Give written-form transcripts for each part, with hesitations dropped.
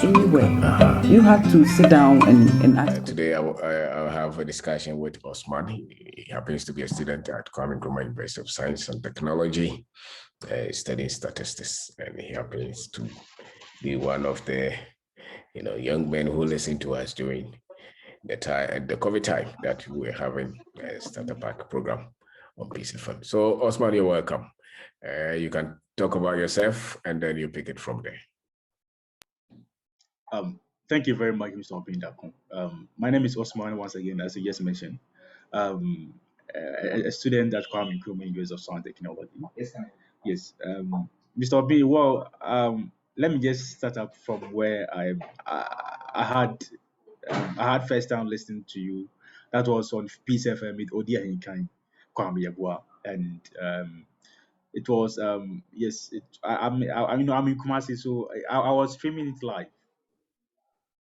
anywhere. You have to sit down and ask. Today I'll have a discussion with Usman. He happens to be a student at Kwabena University of Science and Technology, studying statistics, and he happens to be one of the young men who listen to us during the COVID time that we were having a starter pack program on PCFM. So Usman, you're welcome. You can talk about yourself and then you pick it from there. Thank you very much, Mr. Obeng Darko. My name is Usman, once again, as you just mentioned. A student at Kwabena University of Science and Technology. Yes. Mr. Obeng, well, let me just start up from where I had first time listening to you. That was on PCFM with Odia Hinkan, Kwame Yagua, and it was yes. I'm in Kumasi, so I was streaming it live,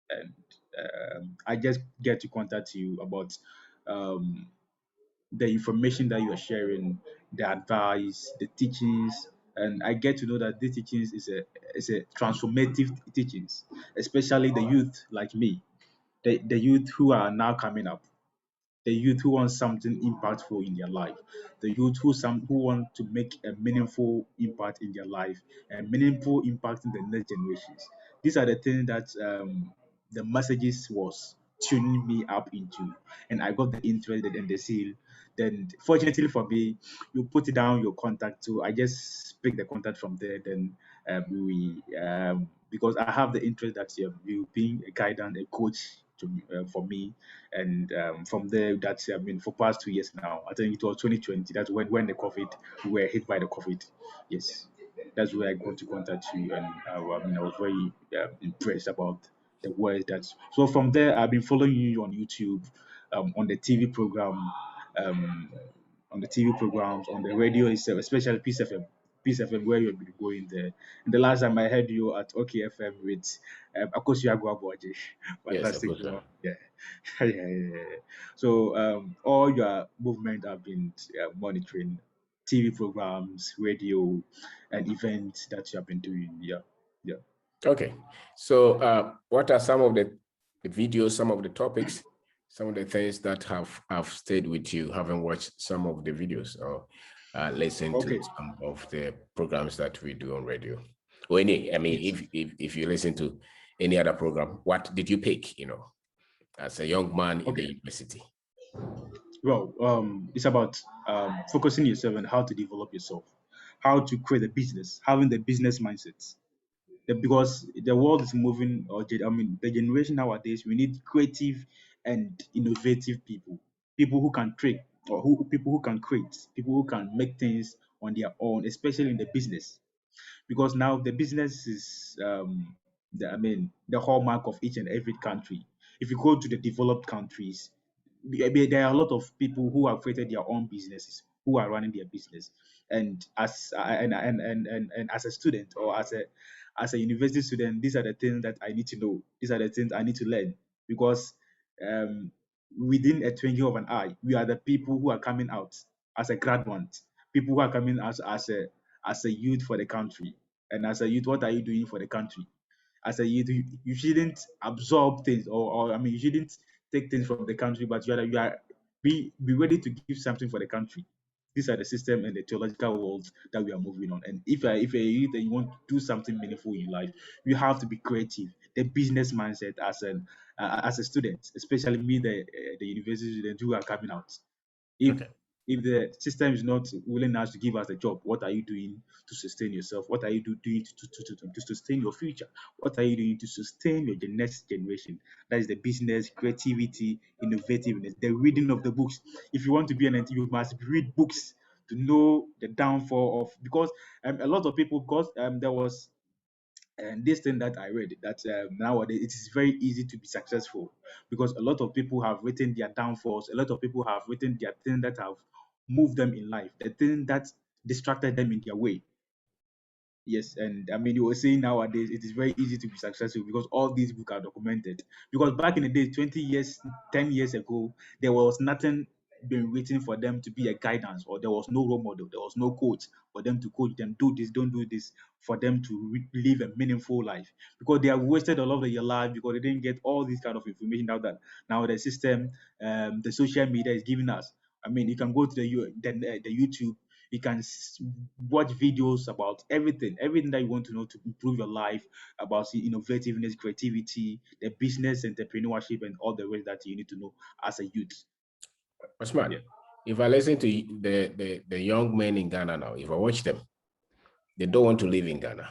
and I just get to contact you about the information that you are sharing, the advice, the teachings, and I get to know that these teachings is a transformative teachings, especially the youth like me, the youth who are now coming up, the youth who want something impactful in their life, the youth who want to make a meaningful impact in their life and meaningful impact in the next generations. These are the things that the messages was tuning me up into, and I got the interest and the zeal. Then, fortunately for me, you put it down your contact too. I just pick the contact from there. Then we because I have the interest that you being a guidance, a coach for me, and from there that's for past 2 years now. I think it was 2020. That's when the COVID, we were hit by the COVID. Yes, that's where I got to contact you, and I was very impressed about the words that. So from there, I've been following you on YouTube, on the TV program, um, on the TV programs, on the radio itself, especially Peace FM. Peace FM, where you've been going there. And the last time I heard you at OKFM with Akosi Agwaboje. Yes, Fantastic, bro. Yeah. Yeah. So all your movement have been monitoring TV programs, radio, and events that you have been doing. Yeah. Yeah. Okay. So what are some of the videos, some of the topics, some of the things that have stayed with you, having watched some of the videos or listened to some of the programs that we do on radio? Or if you listen to any other program, what did you pick, as a young man in the university? Well, it's about focusing yourself on how to develop yourself, how to create a business, having the business mindset. Because the world is moving, the generation nowadays, we need creative and innovative people, people who can create, people who can create, people who can make things on their own, especially in the business. Because now the business is the hallmark of each and every country. If you go to the developed countries, there are a lot of people who have created their own businesses, who are running their business. And and as a student, or as a university student, these are the things that I need to know. These are the things I need to learn, because um, within a twinkle of an eye, we are the people who are coming out as a graduate, people who are coming out as a youth for the country. And as a youth, what are you doing for the country? As a youth, you shouldn't absorb things, or you shouldn't take things from the country, but be ready to give something for the country. These are the system and the theological worlds that we are moving on. And if you're a youth and you want to do something meaningful in life, you have to be creative. The business mindset as a student, especially me, the university student who are coming out. If if the system is not willing now to give us a job, what are you doing to sustain yourself? What are you doing to sustain your future? What are you doing to sustain your next generation? That is the business, creativity, innovativeness, the reading of the books. If you want to be an entrepreneur, you must read books to know the downfall of, because a lot of people, because there was and this thing that I read, that nowadays it is very easy to be successful, because a lot of people have written their downfalls. A lot of people have written their thing that have moved them in life, the thing that distracted them in their way. Yes, and you were saying nowadays it is very easy to be successful because all these books are documented. Because back in the day, 20 years, 10 years ago, there was nothing been written for them to be a guidance, or there was no role model, there was no coach for them to coach them, do this, don't do this, for them to live a meaningful life, because they have wasted a lot of their life because they didn't get all this kind of information out that now the system, the social media is giving us. I mean, you can go to the YouTube, you can watch videos about everything that you want to know to improve your life, about the innovativeness, creativity, the business, entrepreneurship, and all the rest that you need to know as a youth. Usman, Yeah. if I listen to the young men in Ghana now, if I watch them, they don't want to live in Ghana.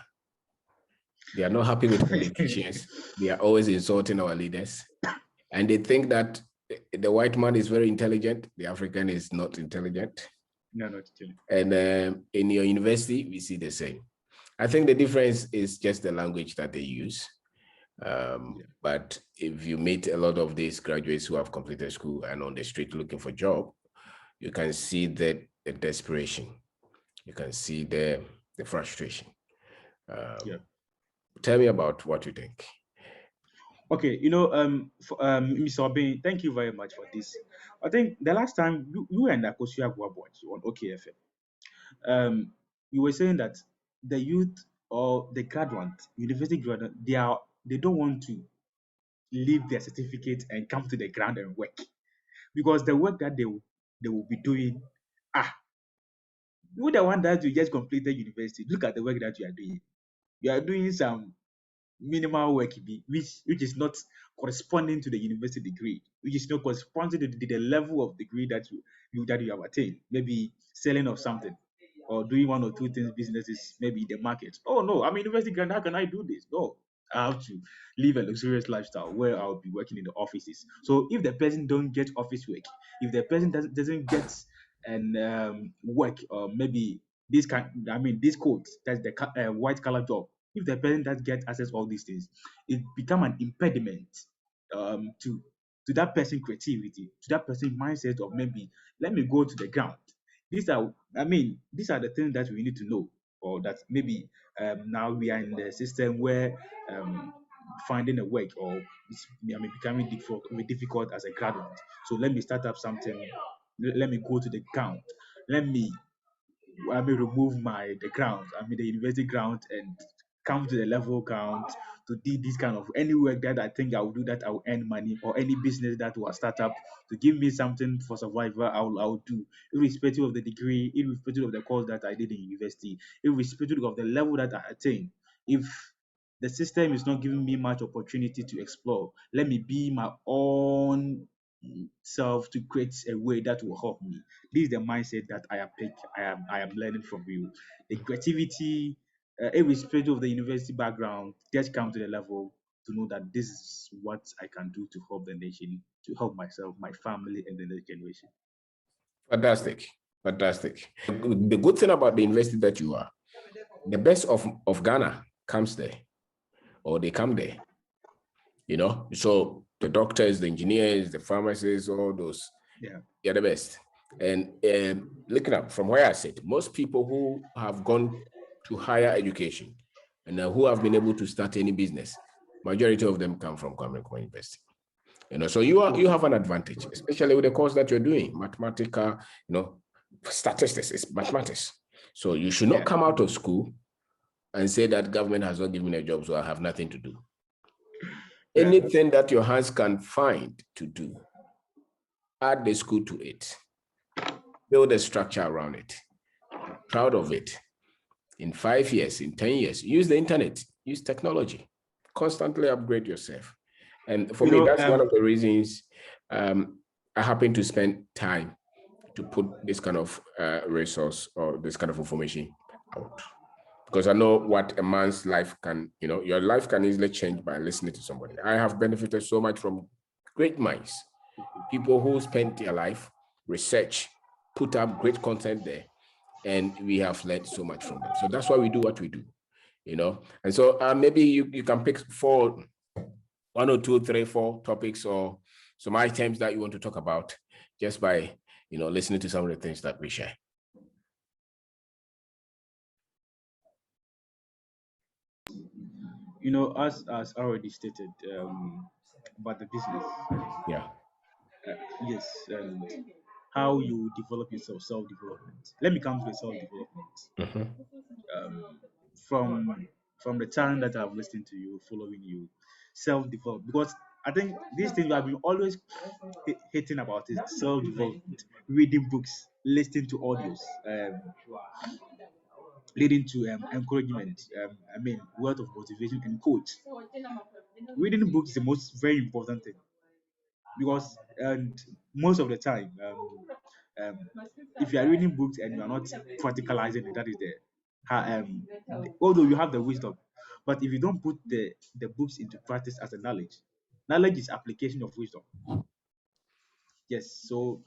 They are not happy with politicians. They are always insulting our leaders. And they think that the white man is very intelligent, the African is not intelligent. No, not actually. And in your university, we see the same. I think the difference is just the language that they use. But if you meet a lot of these graduates who have completed school and on the street looking for a job, you can see the desperation. You can see the frustration. Tell me about what you think. Okay, Mr. Obeng, thank you very much for this. I think the last time you and Akosia Guabuachi on OKFM, you were saying that the youth or the graduate, university graduate, they don't want to leave their certificate and come to the ground and work, because the work that they will be doing, you the one that you just completed university, look at the work that you are doing. You are doing some minimal work, which is not corresponding to the university degree, which is not corresponding to the level of degree that you have attained. Maybe selling of something, or doing one or two things, businesses, maybe in the market. Oh no, I'm a university grad. How can I do this? No, I have to live a luxurious lifestyle where I'll be working in the offices. So if the person don't get office work, if the person doesn't get an work, or maybe this code, that's the white collar job, if the person that get access all these things, it become an impediment to that person creativity, to that person mindset of maybe let me go to the ground. These are the things that we need to know, or that maybe now we are in the system where finding a work, or it's becoming difficult as a graduate. So let me start up something. Let me go to the ground. Let me remove the ground, the university ground, and come to the level ground to do this kind of any work that I think I will do, that I will earn money, or any business that will start up to give me something for survival. I will do, irrespective of the degree, irrespective of the course that I did in university, irrespective of the level that I attained. If the system is not giving me much opportunity to explore, let me be my own self to create a way that will help me. This is the mindset that I am learning from you. The creativity, irrespective of the university background, just come to the level to know that this is what I can do to help the nation, to help myself, my family, and the next generation. Fantastic. The good thing about the university that you are, the best of Ghana comes there, or they come there. So the doctors, the engineers, the pharmacists, all those, they're the best. And looking up from where I sit, most people who have gone to higher education and who have been able to start any business, majority of them come from Kwabena University. So you have an advantage, especially with the course that you're doing, mathematical, statistics, it's mathematics. So you should not come out of school and say that government has not given me a job, so I have nothing to do. Anything that your hands can find to do, add the school to it, build a structure around it, proud of it. In 5 years, in 10 years, use the internet, use technology, constantly upgrade yourself. And for me, that's one of the reasons I happen to spend time to put this kind of resource or this kind of information out. Because I know what a man's life can, your life can easily change by listening to somebody. I have benefited so much from great minds, people who spent their life, research, put up great content there, and we have learned so much from them. So that's why we do what we do, And so maybe you can pick 1 or 2, 3, 4 topics or some items that you want to talk about just by, listening to some of the things that we share. As already stated, about the business. Yeah. Yes. how you develop yourself, self-development. Let me come to the self-development. Um, from the time that I've listened to you, following you, self-develop, because I think these things I've been always hating about is self-development, reading books, listening to audios, leading to encouragement. I mean, word of motivation and quotes. Reading books is the most very important thing because and most of the time, um, if you are reading books and you are not practicalizing it, that is although you have the wisdom, but if you don't put the books into practice as a knowledge, knowledge is application of wisdom. Yes, so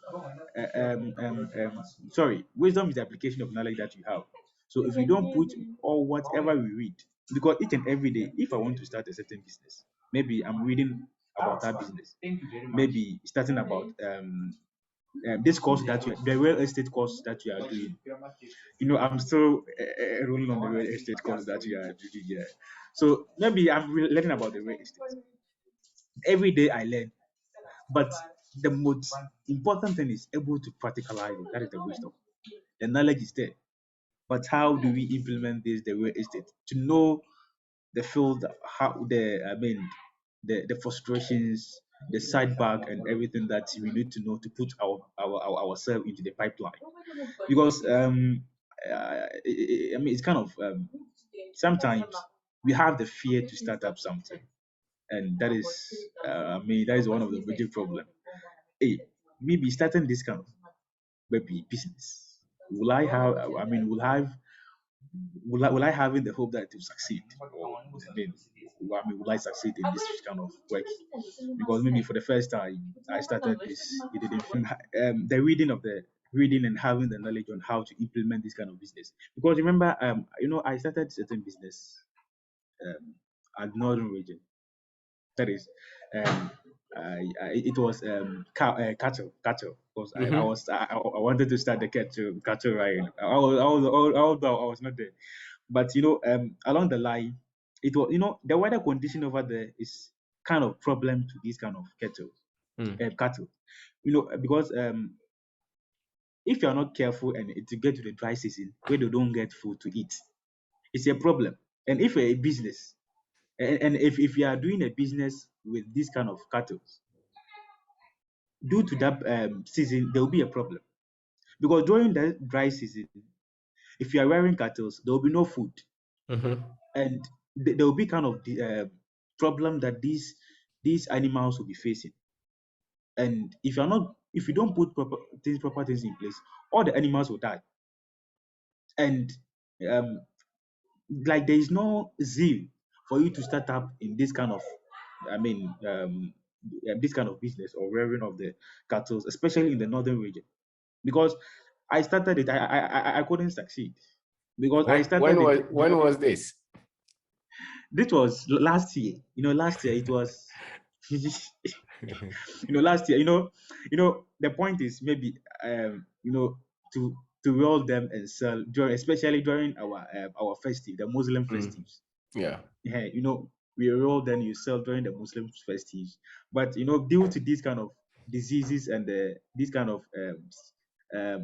sorry, wisdom is the application of knowledge that you have. So if you don't put or whatever we read, because each and every day, if I want to start a certain business, maybe I'm reading about that business, maybe starting about this course that the real estate course that you are doing. I'm still enrolling on the real estate course that you are doing. Yeah. So maybe I'm learning about the real estate. Every day I learn, but the most important thing is able to practicalize it. That is the wisdom. The knowledge is there, but how do we implement this the real estate to know the field, how the frustrations, the sideback, and everything that we need to know to put ourselves into the pipeline. Because it's kind of sometimes we have the fear to start up something, and that is that is one of the major problem. Hey, maybe starting this kind of maybe business. Will I have? I mean, will I having the hope that it will succeed? Or will I succeed in this kind of work? Because maybe for the first time I started this, it didn't feel the reading and having the knowledge on how to implement this kind of business. Because remember, I started certain business at Northern region. That is, um, it was cattle. Because I wanted to start the cattle right. Although I was not there, but along the line, it was the weather condition over there is kind of problem to these kind of cattle. Because if you are not careful and to get to the dry season where they don't get food to eat, it's a problem. And if you're a business, and if you are doing a business with this kind of cattle, due to that season, there will be a problem. Because during the dry season, if you are rearing cattle, there will be no food. And there will be kind of the problem that these animals will be facing. And if you don't put proper things in place, all the animals will die. And um, like there is no zeal for you to start up in this kind of, I mean, this kind of business or rearing of the cattle, especially in the northern region. Because I started it, I couldn't succeed because I started it. When was this? This was last year. Last year it was. Last year. The point is maybe to roll them and sell especially during our festive, the Muslim festives. Yeah. Yeah, we roll then you sell during the Muslim festives. But due to these kind of diseases and these kind of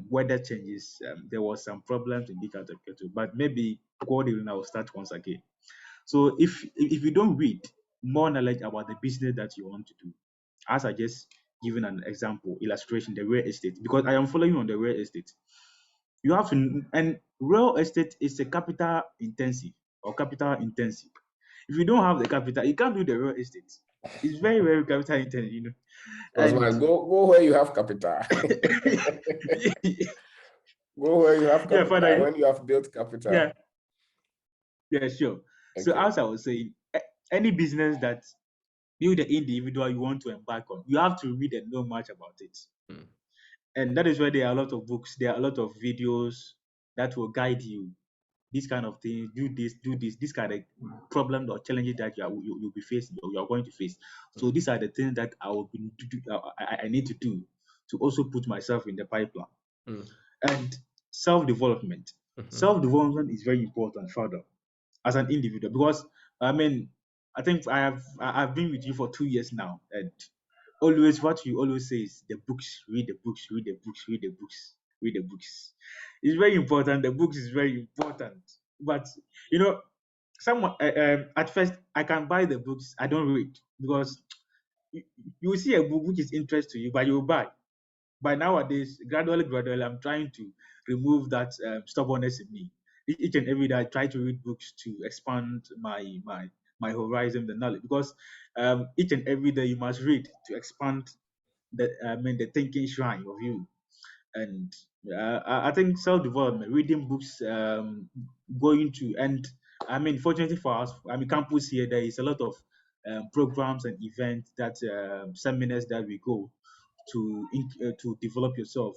weather changes, there was some problems in the cattle. But maybe God will now start once again. So if you don't read more knowledge about the business that you want to do, as I just given an example, illustration, the real estate, because I am following on the real estate. You have to, and real estate is a capital intensive or capital intensive. If you don't have the capital, you can't do the real estate. It's very, very capital intensive, Usman, go where you have capital. Go where you have capital when you have built capital. Yeah, sure. Okay. So as I was saying, any business that you the individual you want to embark on, you have to read and know much about it. And that is where there are a lot of books, there are a lot of videos that will guide you. This kind of thing, do this kind of problem or challenges that you'll be facing, or you're going to face. So these are the things that I need to do to also put myself in the pipeline. And self-development. Self-development is very important further as an individual, because I think I've been with you for 2 years now, and always what you always say is the books, read the books, read the books, read the books, read the books. It's very important. The books is very important. But you know, someone at first I can buy the books, I don't read because you, you will see a book which is interest to you, but you will buy. But nowadays, gradually, I'm trying to remove that stubbornness in me. Each and every day, I try to read books to expand my horizon, the knowledge. Because each and every day, you must read to expand the thinking shrine of you. And I think self development, reading books, going to and fortunately for us, campus here, there is a lot of programs and events that seminars that we go to develop yourself.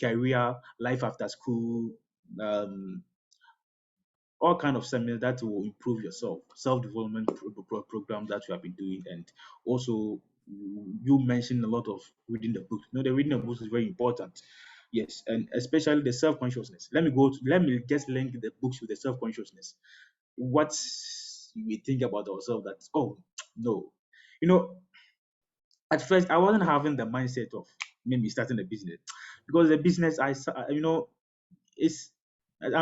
Career, life after school, um, all kind of seminars that will improve yourself, self-development program that you have been doing, and also you mentioned a lot of reading the books. The reading of books is very important. Yes, and especially the self-consciousness. Let me just link the books with the self-consciousness. What we think about ourselves that, oh no, you know, at first I wasn't having the mindset of maybe starting a business because the business it's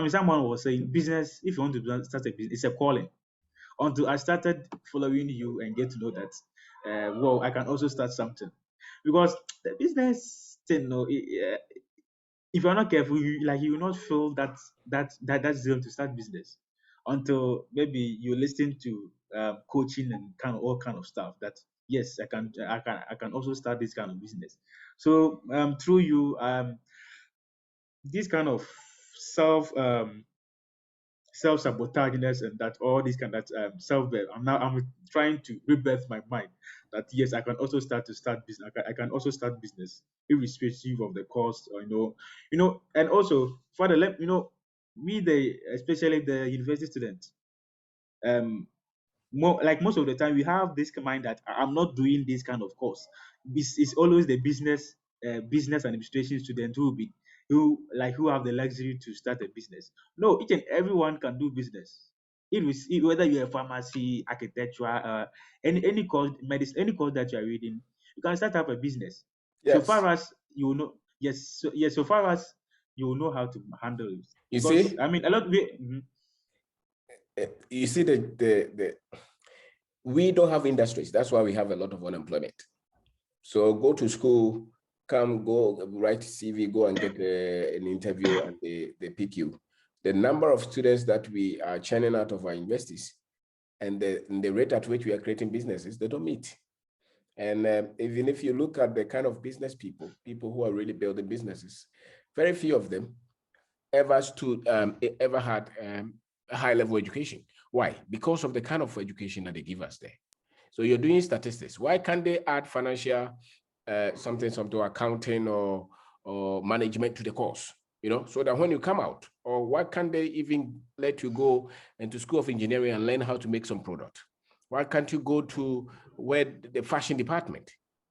someone was saying business, if you want to start a business, it's a calling. Until I started following you and get to know that I can also start something. Because the business thing, if you're not careful, you will not feel that's zeal to start business until maybe you listen to coaching and kind of all kind of stuff that yes, I can also start this kind of business. So through you, this kind of self self-sabotaginess and that all this kind of self-worth. I'm trying to rebirth my mind that yes, I can also start business. I can also start business irrespective of the cost, or and also for the me, the especially the university students, most of the time we have this mind that I'm not doing this kind of course. It's always the business administration student who have the luxury to start a business. No, each and everyone can do business. Whether you're a pharmacy, architecture, any course, medicine, any course that you are reading, you can start up a business. So Yes. far as you know, yes, so far as you know how to handle it. You Because see, a lot of you see the we don't have industries. That's why we have a lot of unemployment. So go to school, go write CV, go and get an interview, and they pick you. The number of students that we are churning out of our universities and the rate at which we are creating businesses, they don't meet. And even if you look at the kind of business people who are really building businesses, very few of them ever had a high level education. Why? Because of the kind of education that they give us there. So you're doing statistics. Why can't they add financial something accounting or management to the course? So that when you come out, or why can't they even let you go into School of Engineering and learn how to make some product? Why can't you go to the fashion department?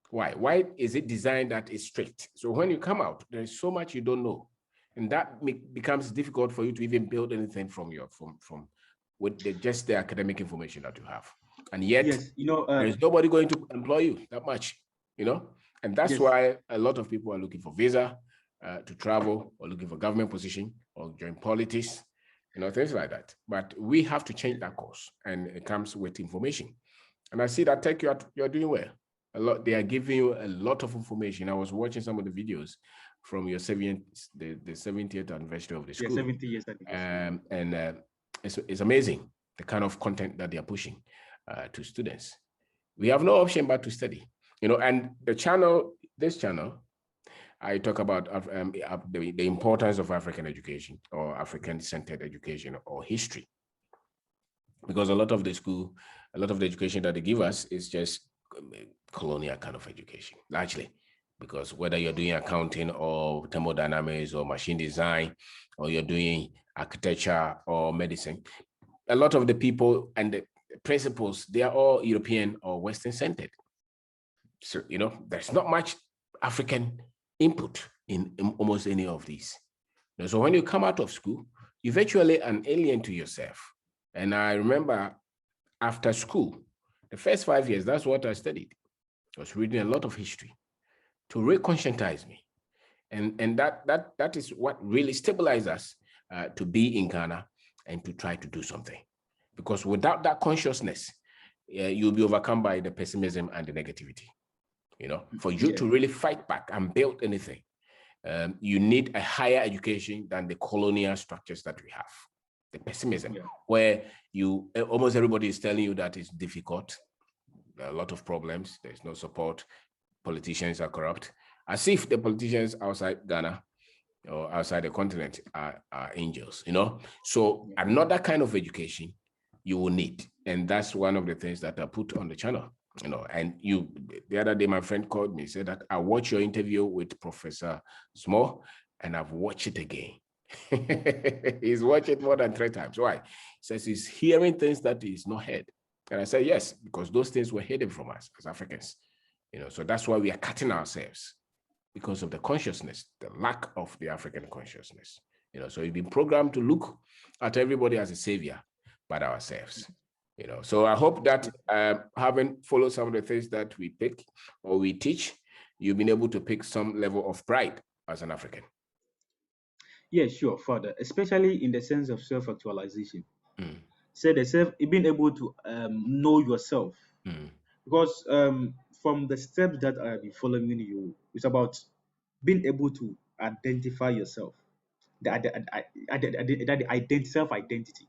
Why? Why is it designed that it's strict? So when you come out, there's so much you don't know. And that becomes difficult for you to even build anything from just the academic information that you have. And yet, yes, there's nobody going to employ you that much, and that's yes. why a lot of people are looking for visa to travel, or looking for government position, or join politics, things like that. But we have to change that course, and it comes with information. And I see that tech, you're doing well. They are giving you a lot of information. I was watching some of the videos from your the 70th anniversary of the school. 70 years anniversary. It's amazing the kind of content that they are pushing to students. We have no option but to study, and this channel, I talk about the importance of African education, or African-centered education, or history, because a lot of the education that they give us is just colonial kind of education, largely, because whether you're doing accounting or thermodynamics or machine design, or you're doing architecture or medicine, a lot of the people and the principles, they are all European or Western centered. So, there's not much African input in almost any of these. So when you come out of school, you're virtually an alien to yourself. And I remember after school, the first 5 years, that's what I studied. I was reading a lot of history to reconscientize me. And that is what really stabilized us to be in Ghana and to try to do something. Because without that consciousness, you'll be overcome by the pessimism and the negativity. For you to really fight back and build anything, you need a higher education than the colonial structures that we have. The pessimism, where almost everybody is telling you that it's difficult, there are a lot of problems, there's no support, politicians are corrupt, as if the politicians outside Ghana or outside the continent are angels, So another kind of education you will need. And that's one of the things that I put on the channel, and the other day, my friend called me, said that I watched your interview with Professor Small and I've watched it again. He's watched it more than 3 times. Why? He says he's hearing things that he's not heard. And I said, yes, because those things were hidden from us as Africans. So that's why we are cutting ourselves, because of the consciousness, the lack of the African consciousness. So we've been programmed to look at everybody as a savior but ourselves. So I hope that having followed some of the things that we pick or we teach, you've been able to pick some level of pride as an African. Yeah, sure, Father, especially in the sense of self-actualization. Say the self, being able to know yourself. Because from the steps that I have been following you, it's about being able to identify yourself, the self-identity.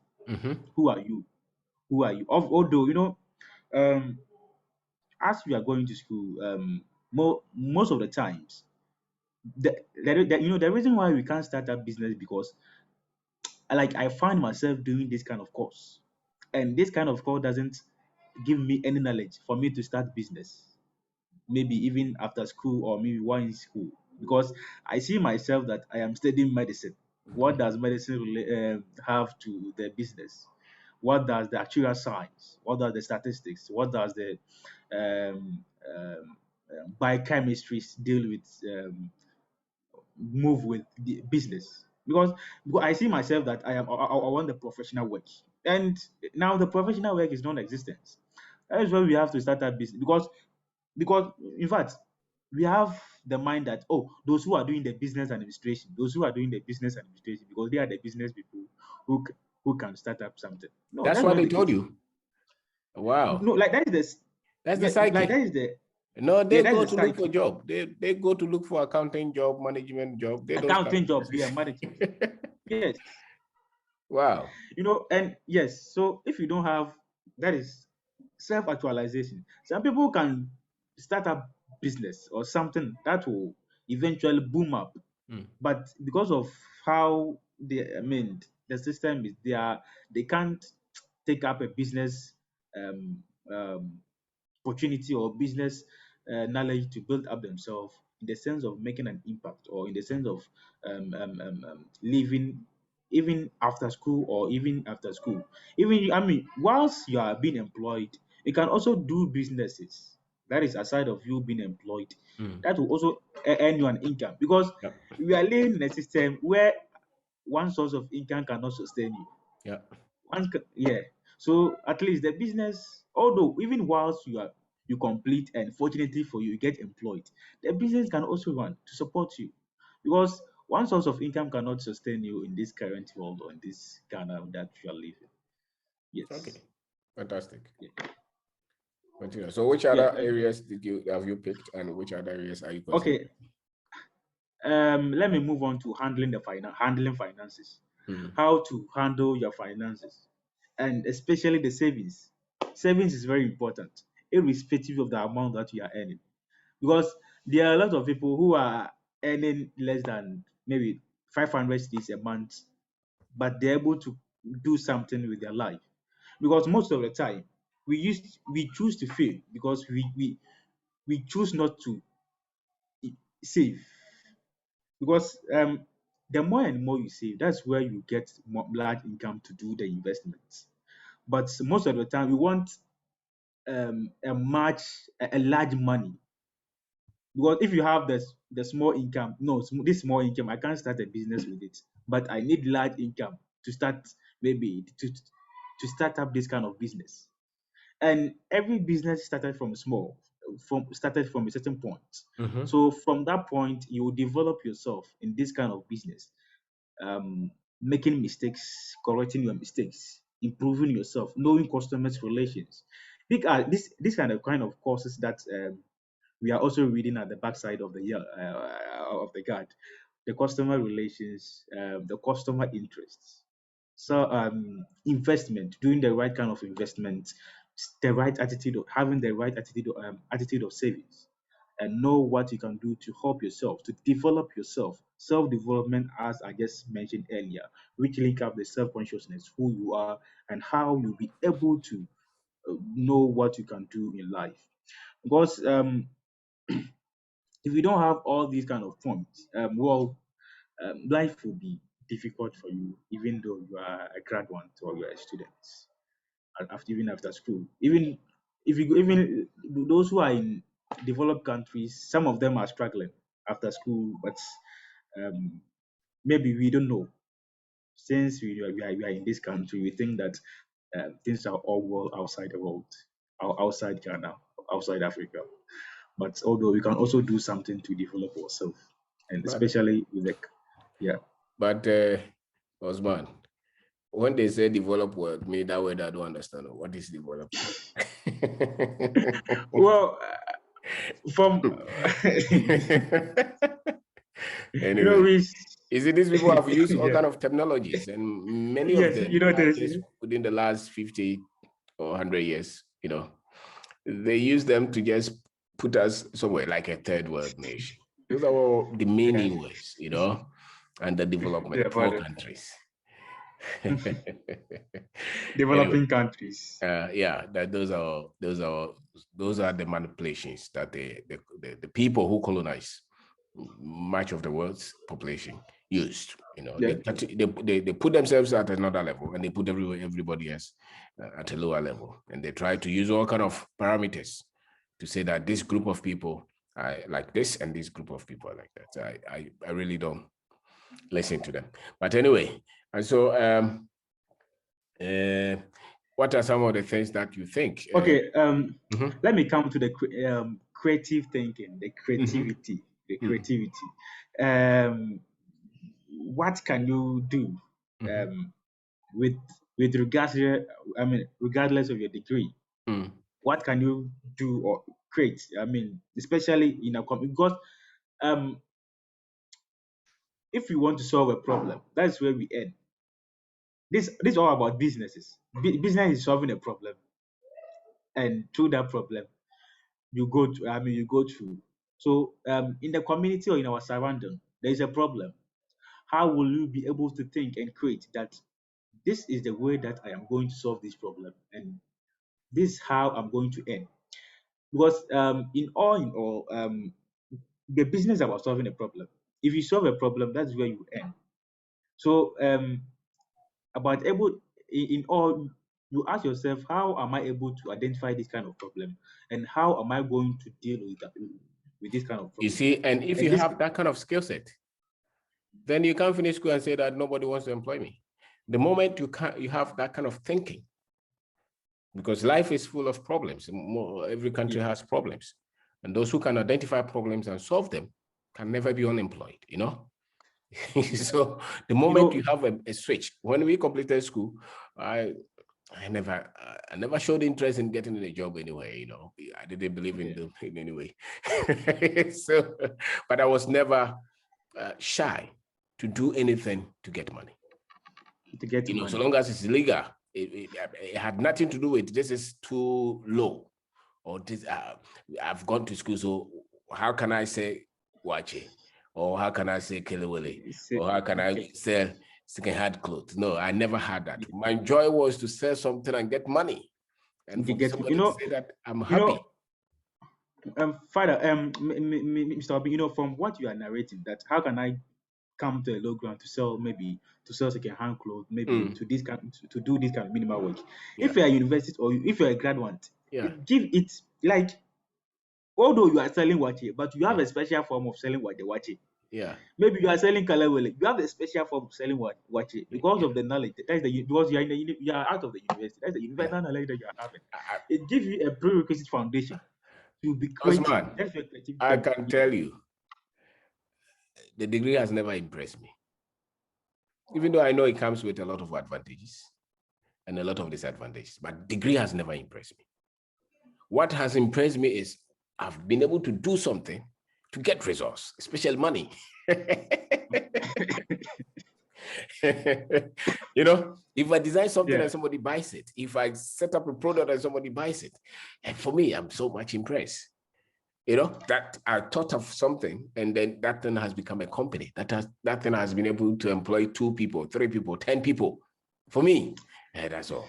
Who are you? Who are you? Although, as we are going to school, most of the times, the reason why we can't start a business because, like, I find myself doing this kind of course, and this kind of course doesn't give me any knowledge for me to start business. Maybe even after school or maybe while in school, because I see myself that I am studying medicine. What does medicine have to the business? What does the actual science? What does the statistics? What does the biochemistry deal with? Move with the business, because I see myself that I want the professional work, and now the professional work is non-existent. That is why we have to start that business, because in fact we have the mind that, oh, those who are doing the business administration, because they are the business people who can start up something. No, that's that's what not they the told case. you. Wow. No, like that is That's the like psyche. that is the No, they that's go the to look for psyche. job. They go to look for accounting job, management job. They don't start Accounting job, yeah, businesses. management. Yes. Wow. And yes, so if you don't have, that is self-actualization. Some people can start a business or something that will eventually boom up, but because of how the system is, they can't take up a business um, um, opportunity or business knowledge to build up themselves in the sense of making an impact, or in the sense of living even after school, or even after school. Whilst you are being employed, you can also do businesses. That is aside of you being employed. That will also earn you an income, because Yeah. we are living in a system where one source of income cannot sustain you. Yeah. Yeah. So at least the business, although even whilst you complete, and fortunately for you, you get employed, the business can also run to support you, because one source of income cannot sustain you in this current world, or in this Ghana that you are living. Okay. Yes. Fantastic. Yeah. Continue. So which Yeah. other areas have you picked, and which other areas are you considering? Okay. Let me move on to handling finances. How to handle your finances, and especially the savings. Savings is very important, irrespective of the amount that you are earning, because there are a lot of people who are earning less than maybe 500 cedis a month, but they're able to do something with their life. Because most of the time, we choose to fail because we choose not to save. Because the more and more you save, that's where you get more large income to do the investments. But most of the time, we want a large money, because if you have the small income, no, this small income, I can't start a business with it, but I need large income to start, maybe to start up this kind of business. And every business started from small. started from a certain point. Mm-hmm. So from that point, you will develop yourself in this kind of business, making mistakes, correcting your mistakes, improving yourself, knowing customers' relations. This kind of courses that we are also reading at the backside of the guard, the customer relations, the customer interests. So investment, doing the right kind of investment, the right attitude, having the right attitude of savings, and know what you can do to help yourself, to develop yourself. Self-development, as I just mentioned earlier, which link up the self-consciousness, who you are, and how you'll be able to know what you can do in life. Because if you don't have all these kind of points, life will be difficult for you, even though you are a graduate or you are a student. Even after school, even if you even those who are in developed countries, some of them are struggling after school, but um, maybe we don't know. Since we are in this country, we think that things are all well outside the world, outside Ghana, outside Africa. But although we can also do something to develop ourselves, and But especially with yeah. but Osman, when they say develop world, me that word I don't understand. What is develop world? Well, from Anyway, we is it these people have used all yeah, kind of technologies, and many of yes, them are this. just within the last 50 or 100 years, they use them to just put us somewhere like a third world nation. Those are all the Yeah, meaning words, and the development, yeah, poor but countries. Anyway, developing countries. yeah, those are the manipulations that the people who colonize much of the world's population used. Yeah, They put themselves at another level, and they put everybody else at a lower level, and they try to use all kind of parameters to say that this group of people are like this and this group of people are like that. I really don't listen to them. But anyway, and so what are some of the things that you think? okay. Mhm, Let me come to the creative thinking, the mhm, creativity, the mhm, creativity. What can you do mhm, um, with regards to, regardless of your degree? mhm. What can you do or create? Especially in a because um, if you want to solve a problem, that's where we end. This is all about businesses. Business is solving a problem, and through that problem, you go through. So in the community or in our surrounding, there is a problem. How will you be able to think and create that this is the way that I am going to solve this problem, and this is how I'm going to end? Because in all, the business is about solving a problem. If you solve a problem, that's where you end. So about able in all, you ask yourself, how am I able to identify this kind of problem, and how am I going to deal with that, with this kind of You problem? see, and if And you this, have that kind of skill set, then you can't finish school and say that nobody wants to employ me. The moment you have that kind of thinking, because life is full of problems. Every country yeah, has problems, and those who can identify problems and solve them can never be unemployed. So the you moment you know, have a switch, when we completed school, I never showed interest in getting a job anyway. I didn't believe in yeah, them in any way. So, but I was never shy to do anything to get money. to get So money. long as it's legal, it had nothing to do with this is too low, or this. I've gone to school, so how can I say wache, or how can I say kelewele, or how can I Okay. sell second-hand clothes? No, I never had that. My joy was to sell something and get money, and To for get, somebody to say that I'm you know, happy. Father, Mr. Obi, from what you are narrating, that how can I come to a low ground to sell, maybe to sell second hand clothes, maybe Mm, to this kind, to do this kind of minimal wage. yeah, If you're a university or if you're a graduate, yeah, give it like, although you are selling wache, but you have yeah, a special form of selling wache. yeah, Maybe you are selling kalawele, you have a special form of selling wache because yeah, of the knowledge. That's because you are you are out of the university. That's the yeah. universal knowledge that you are having. I, It gives you a prerequisite foundation to be creative. Usman, That's where creativity I comes. can tell you, the degree has never impressed me. Even though I know it comes with a lot of advantages and a lot of disadvantages, but degree has never impressed me. What has impressed me is I've been able to do something to get results, especially money. You know, if I design something and somebody buys it, if I set up a product and somebody buys it, and for me, I'm so much impressed. You know, that I thought of something and then that thing has become a company. That thing has been able to employ 2 people, 3 people, 10 people. For me, that's all.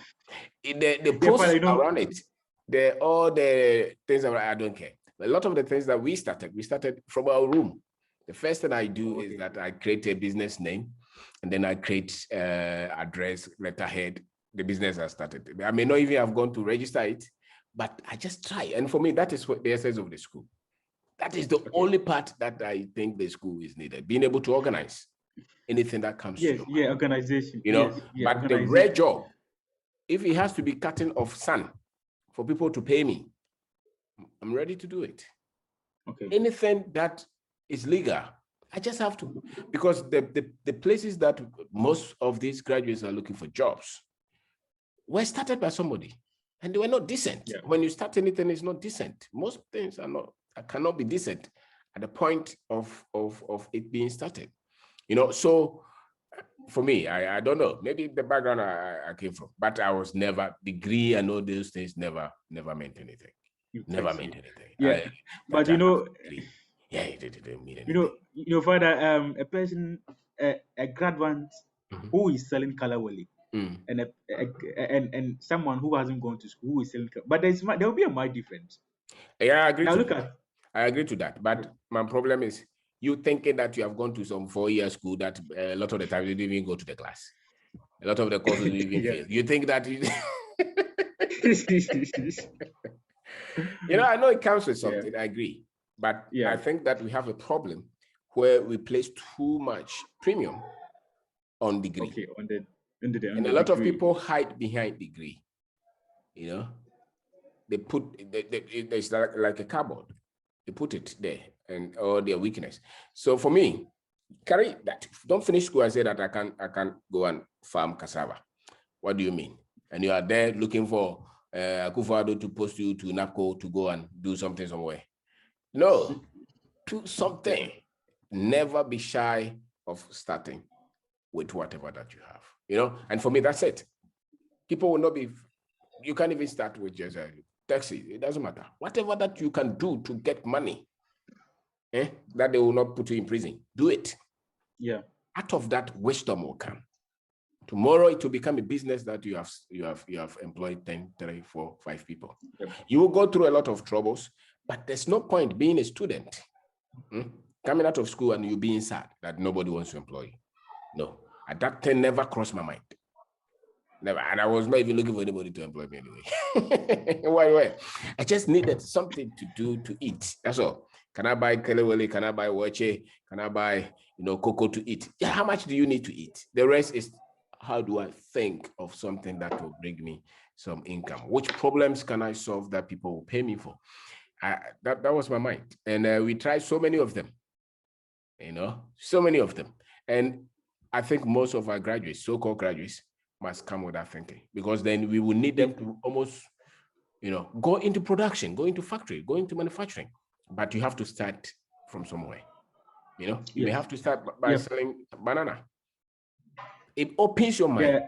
The process around it, all the things that I don't care. A lot of the things that we started from our room. The first thing I do is that I create a business name, and then I create address, letterhead. The business has started. I may not even have gone to register it, but I just try. And for me, that is what the essence of the school. That is the only part that I think the school is needed. Being able to organize anything that comes to your mind. Organization. You know, but the rare job, if it has to be cutting of sun for people to pay me, I'm ready to do it. Anything that is legal, I just have to, because the places that most of these graduates are looking for jobs were started by somebody, and they were not decent. When you start anything, it's not decent. Most things cannot be decent at the point of it being started. You know, so for me, I don't know, maybe the background I came from, but I was never degree and all those things never meant anything. Never meant anything. But you know, it didn't mean anything. You know, Father, a person, a graduate who is selling kalawali, and someone who hasn't gone to school who is selling, but there will be a mild difference. Yeah, I agree. I agree to that. But my problem is you thinking that you have gone to some 4-year school that a lot of the time you didn't even go to the class. A lot of the courses you even fail. You think that you know, I know it comes with something, I agree. But I think that we have a problem where we place too much premium on degree. And a lot of people hide behind degree. You know, they put it's like a cupboard. They put it there and all their weakness. So for me, carry that. Don't finish school and say that I can go and farm cassava. What do you mean? And you are there looking for Akufo-Addo to post you to NAPCO to go and do something somewhere. No, do something. Never be shy of starting with whatever that you have. You know, and for me, that's it. People will not be, you can't even start with just a taxi. It doesn't matter. Whatever that you can do to get money, that they will not put you in prison, do it. Out of that, wisdom will come. Tomorrow it will become a business that you have employed 10, 3, 4, 5 people. You will go through a lot of troubles, but there's no point being a student, coming out of school and you being sad that nobody wants to employ you. No, that thing never crossed my mind. Never, and I was not even looking for anybody to employ me anyway. Why? I just needed something to do to eat. That's all. Can I buy kelewele? Can I buy wache? Can I buy, cocoa to eat? Yeah, how much do you need to eat? The rest is, how do I think of something that will bring me some income? Which problems can I solve that people will pay me for? That was my mind. And we tried so many of them, so many of them. And I think most of our graduates, so-called graduates, must come with that thinking, because then we will need them to almost, go into production, go into factory, go into manufacturing. But you have to start from somewhere. You may have to start by selling banana. It opens your mind.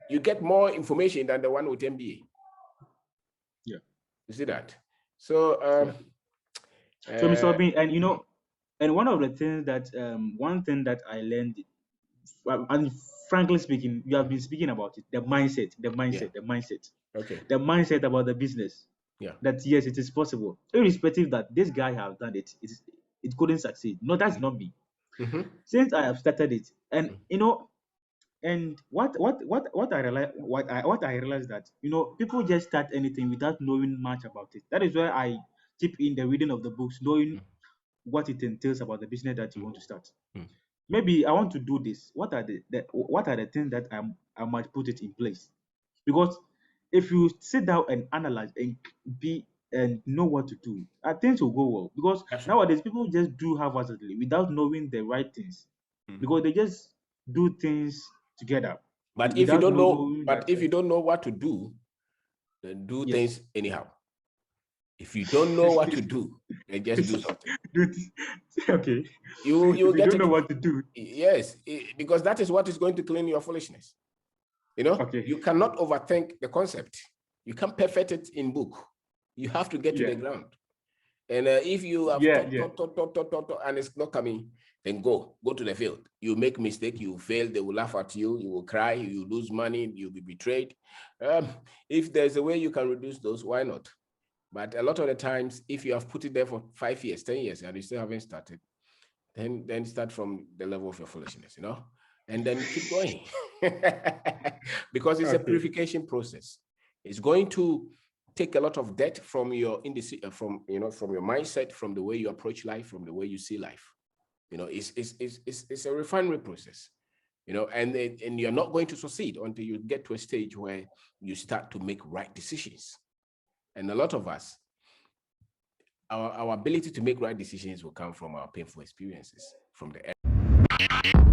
You get more information than the one with MBA. You see that? So, so Mr. Obeng, and one of the things that one thing that I learned, and frankly speaking, you have been speaking about it, the mindset. Okay. The mindset about the business. That yes, it is possible, irrespective that this guy has done it. It couldn't succeed. No, that's not me. Since I have started it, and and what I realized that people just start anything without knowing much about it. That is why I keep in the reading of the books, knowing what it entails about the business that you want to start. Maybe I want to do this. What are the things that I might put it in place? Because if you sit down and analyze and be and know what to do, things will go well. Because Absolutely. nowadays people just do haphazardly without knowing the right things, because they just do things together But if you without don't know, knowing but that. if you don't know what to do, then do Yes. things anyhow. If you don't know what to do, then just do something. Okay. You If you get don't know it. what to do, Yes, because that is what is going to clean your foolishness. You know, okay. you cannot overthink the concept. You can't perfect it in book. You have to get to Yeah. the ground. And if you have Yeah. taught, and it's not coming, then go to the field. You make mistake, you fail, they will laugh at you, you will cry, you lose money, you'll be betrayed. If there's a way you can reduce those, why not? But a lot of the times, if you have put it there for 5 years, 10 years, and you still haven't started, then start from the level of your foolishness, you know, and then keep going. Because it's a Okay. purification process. It's going to take a lot of debt from your from your mindset, from the way you approach life, from the way you see life. You know, it's a refinery process. You know, and you're not going to succeed until you get to a stage where you start to make right decisions. And a lot of us, our ability to make right decisions will come from our painful experiences, from the